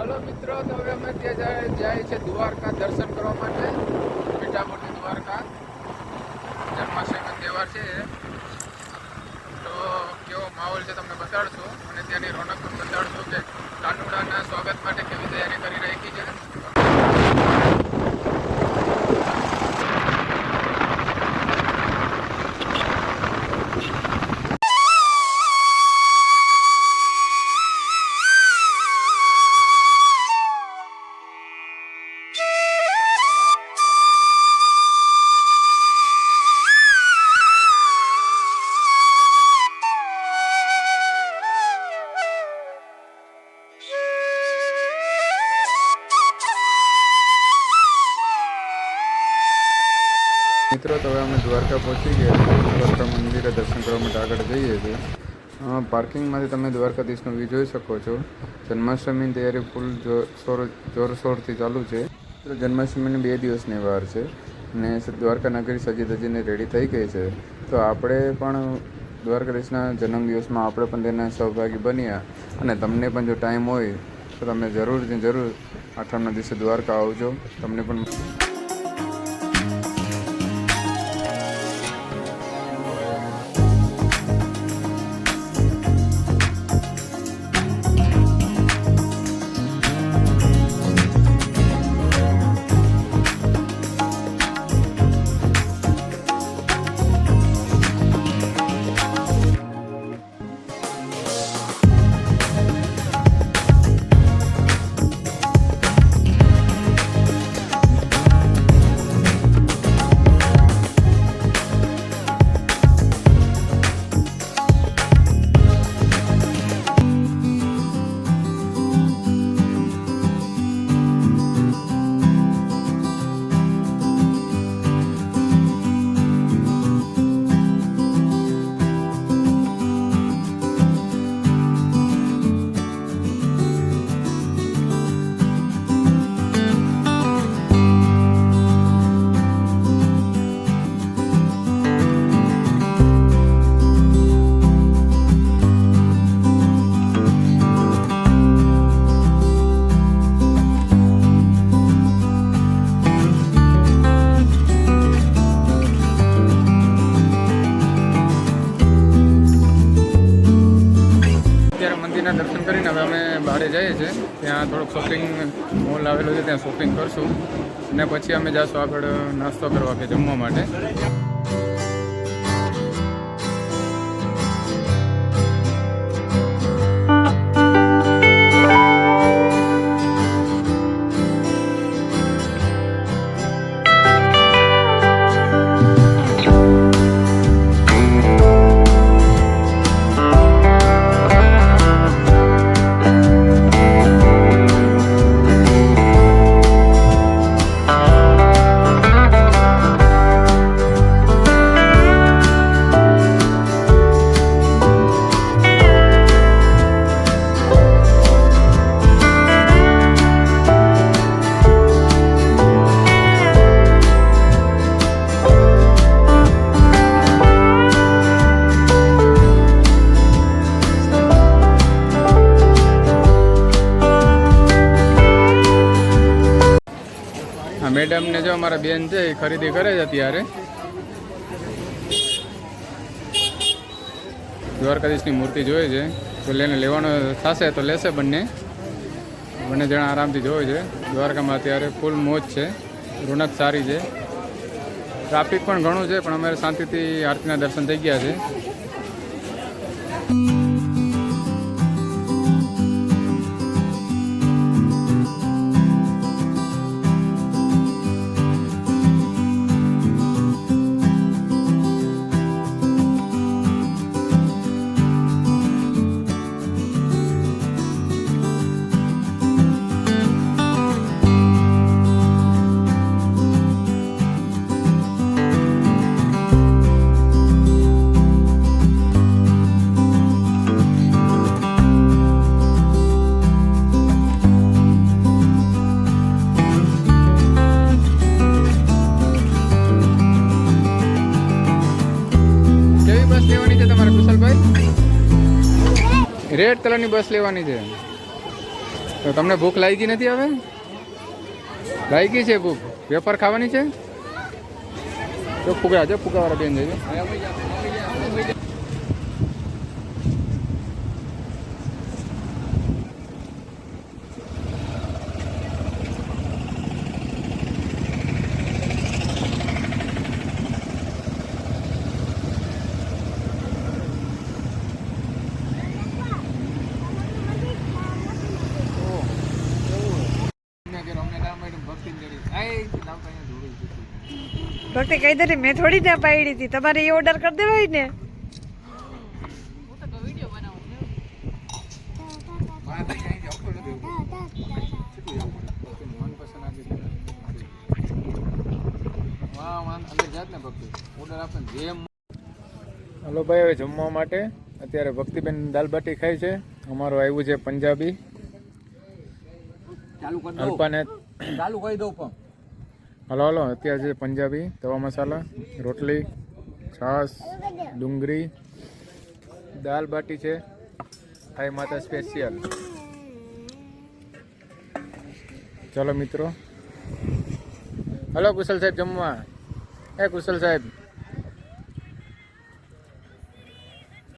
Hello મિત્રો, તો હવે અમે ત્યાં જાય છે દ્વારકા દર્શન કરવા માટે. મીઠાપુરથી દ્વારકા જન્માષ્ટમીનો તહેવાર છે. તો કેવો માહોલ છે તમને બતાડશું અને ત્યાંની રોનક પણ બતાડશું કે કાનુડાના સ્વાગત માટે કેવી તૈયારી કરી રાખી છે. મિત્રો, તો હવે અમે દ્વારકા પહોંચી ગયા છીએ. દ્વારકા મંદિરે દર્શન કરવા માટે આગળ જઈએ છીએ. પાર્કિંગમાંથી તમે દ્વારકાધીશનો વ્યૂ જોઈ શકો છો. જન્માષ્ટમીની તૈયારી ફૂલ જોરશોરથી ચાલુ છે. જન્માષ્ટમીની 2 દિવસની વાર છે અને દ્વારકા નગરી સજી ધજીને રેડી થઈ ગઈ છે. તો આપણે પણ દ્વારકાધીશના જન્મદિવસમાં આપણે પણ તેના સહભાગી બન્યા અને તમને પણ જો ટાઈમ હોય તો તમે જરૂર આઠમના દિવસે દ્વારકા આવજો. તમને પણ દર્શન કરીને હવે અમે બહાર જઈએ છીએ. ત્યાં થોડુંક શોપિંગ મોલ આવેલો છે, ત્યાં શોપિંગ કરશું અને પછી અમે જઈશું આગળ નાસ્તો કરવા કે જમવા માટે. મેડમને જો અમારા બેન છે એ ખરીદી કરે છે અત્યારે. દ્વારકાધીશની મૂર્તિ જોઈએ છે તો લેવાનો થશે તો લેશે. બંને જણા આરામથી જોવે છે. દ્વારકામાં અત્યારે ફૂલ મોજ છે, રોનક સારી છે. ટ્રાફિક પણ ઘણું છે પણ અમારે શાંતિથી આરતીના દર્શન થઈ ગયા છે. રેડ કલરની બસ લેવાની છે. તો તમને ભૂખ લાગી નથી હવે? લાગી છે ભૂખ? વેફર ખાવાની છે? જો ફુગાવાળા બેન જજો. ભક્તિ કઈ દે મેં થોડી ના પાડી હતી, તમારે એ ઓર્ડર કરી દેવાય ને. હલો ભાઈ, હવે જમવા માટે અત્યારે ભક્તિબેન દાલ બાટી ખાય છે. અમારું આવ્યું છે પંજાબી. અલ્પાને ચાલુ કરી દઉં પણ. હલો અત્યારે છે પંજાબી તવા મસાલા, રોટલી, છાશ, ડુંગળી, દાલ બાટી છે. આ માતા સ્પેશિયલ. ચલો મિત્રો. હલો કુશલ સાહેબ જમવા. એ કુશલ સાહેબ